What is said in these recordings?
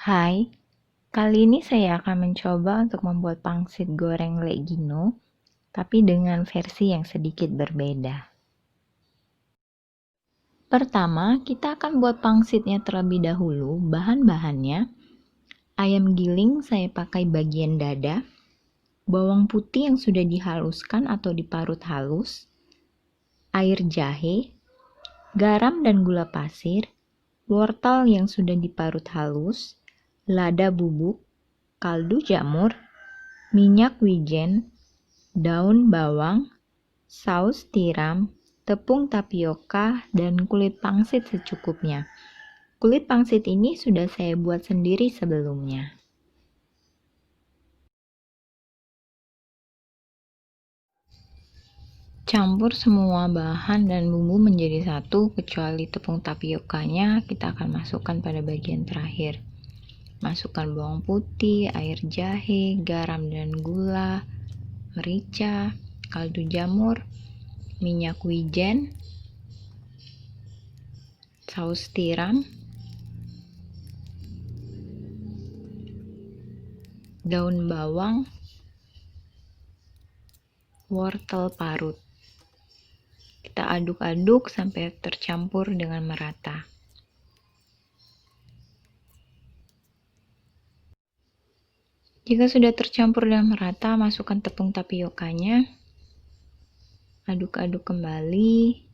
Hai, kali ini saya akan mencoba untuk membuat pangsit goreng legino, tapi dengan versi yang sedikit berbeda. Pertama, kita akan buat pangsitnya terlebih dahulu. Bahan-bahannya, ayam giling saya pakai bagian dada, bawang putih yang sudah dihaluskan atau diparut halus, air jahe, garam dan gula pasir, wortel yang sudah diparut halus, lada bubuk, kaldu jamur, minyak wijen, daun bawang, saus tiram, tepung tapioka, dan kulit pangsit secukupnya. Kulit pangsit ini sudah saya buat sendiri sebelumnya. Campur semua bahan dan bumbu menjadi satu kecuali tepung tapiokanya kita akan masukkan pada bagian terakhir. Masukkan bawang putih, air jahe, garam dan gula, merica, kaldu jamur, minyak wijen, saus tiram, daun bawang, wortel parut. Kita aduk-aduk sampai tercampur dengan merata. Jika sudah tercampur dengan merata, masukkan tepung tapiokanya. Aduk-aduk kembali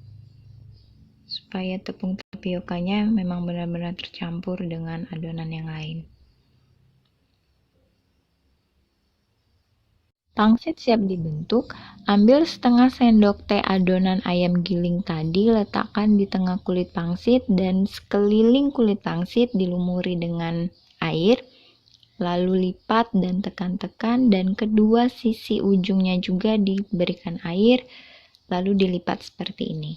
supaya tepung tapiokanya memang benar-benar tercampur dengan adonan yang lain. Pangsit siap dibentuk, ambil setengah sendok teh adonan ayam giling tadi, letakkan di tengah kulit pangsit dan sekeliling kulit pangsit dilumuri dengan air, lalu lipat dan tekan-tekan dan kedua sisi ujungnya juga diberikan air, lalu dilipat seperti ini.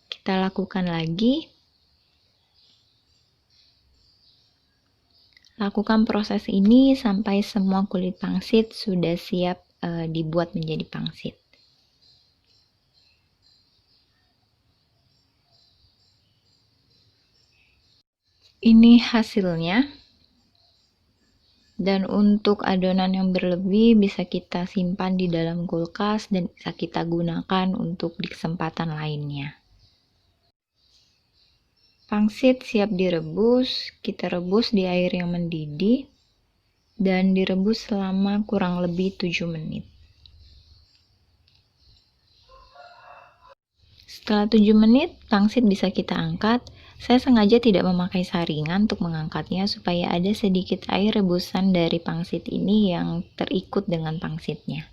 Kita lakukan lagi. Lakukan proses ini sampai semua kulit pangsit sudah siap dibuat menjadi pangsit. Ini hasilnya. Dan untuk adonan yang berlebih bisa kita simpan di dalam kulkas dan bisa kita gunakan untuk di kesempatan lainnya. Pangsit siap direbus, kita rebus di air yang mendidih dan direbus selama kurang lebih 7 menit. Setelah 7 menit, pangsit bisa kita angkat. Saya sengaja tidak memakai saringan untuk mengangkatnya supaya ada sedikit air rebusan dari pangsit ini yang terikut dengan pangsitnya.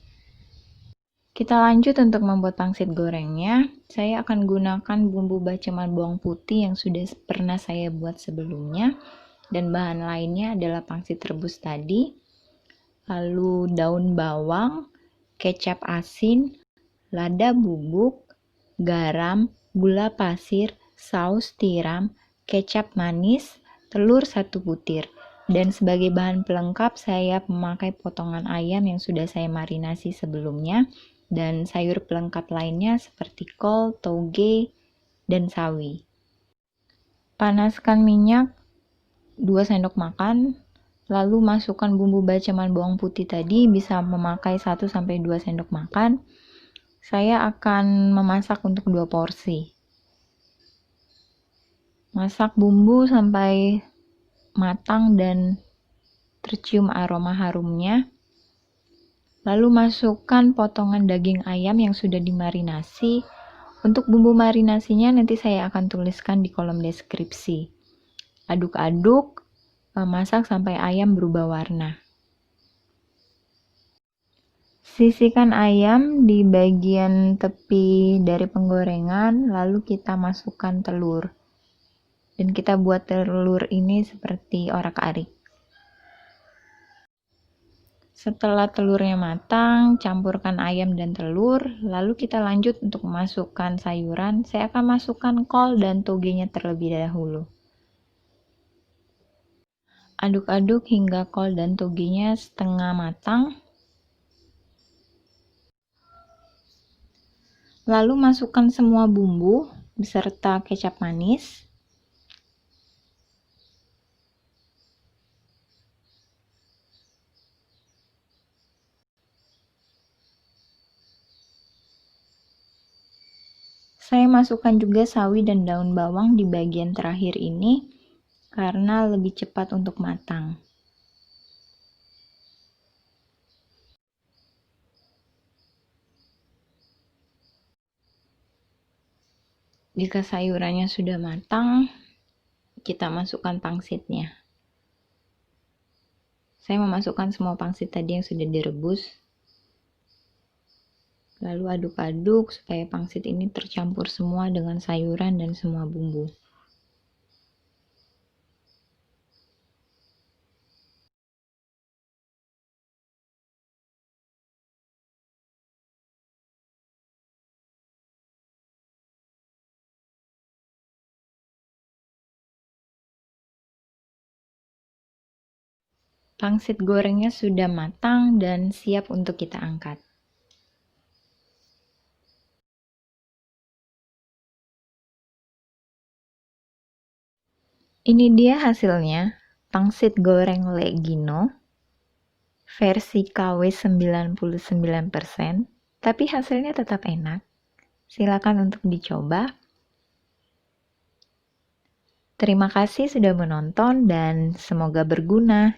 Kita lanjut untuk membuat pangsit gorengnya. Saya akan gunakan bumbu baceman bawang putih yang sudah pernah saya buat sebelumnya. Dan bahan lainnya adalah pangsit rebus tadi, lalu daun bawang, kecap asin, lada bubuk, garam, gula pasir, saus tiram, kecap manis, telur 1 butir. Dan sebagai bahan pelengkap saya memakai potongan ayam yang sudah saya marinasi sebelumnya dan sayur pelengkap lainnya seperti kol, toge, dan sawi. Panaskan minyak 2 sendok makan, lalu masukkan bumbu baceman bawang putih tadi, bisa memakai 1-2 sendok makan. Saya akan memasak untuk 2 porsi. Masak bumbu sampai matang dan tercium aroma harumnya. Lalu masukkan potongan daging ayam yang sudah dimarinasi. Untuk bumbu marinasinya nanti saya akan tuliskan di kolom deskripsi. Aduk-aduk, masak sampai ayam berubah warna. Sisihkan ayam di bagian tepi dari penggorengan, lalu kita masukkan telur. Dan kita buat telur ini seperti orak-arik. Setelah telurnya matang, campurkan ayam dan telur, lalu kita lanjut untuk memasukkan sayuran. Saya akan masukkan kol dan togenya terlebih dahulu. Aduk-aduk hingga kol dan togenya setengah matang. Lalu masukkan semua bumbu beserta kecap manis. Saya masukkan juga sawi dan daun bawang di bagian terakhir ini karena lebih cepat untuk matang. Jika sayurannya sudah matang, kita masukkan pangsitnya. Saya memasukkan semua pangsit tadi yang sudah direbus. Lalu aduk-aduk supaya pangsit ini tercampur semua dengan sayuran dan semua bumbu. Pangsit gorengnya sudah matang dan siap untuk kita angkat. Ini dia hasilnya, pangsit goreng Legino versi KW 99%, tapi hasilnya tetap enak. Silakan untuk dicoba. Terima kasih sudah menonton dan semoga berguna.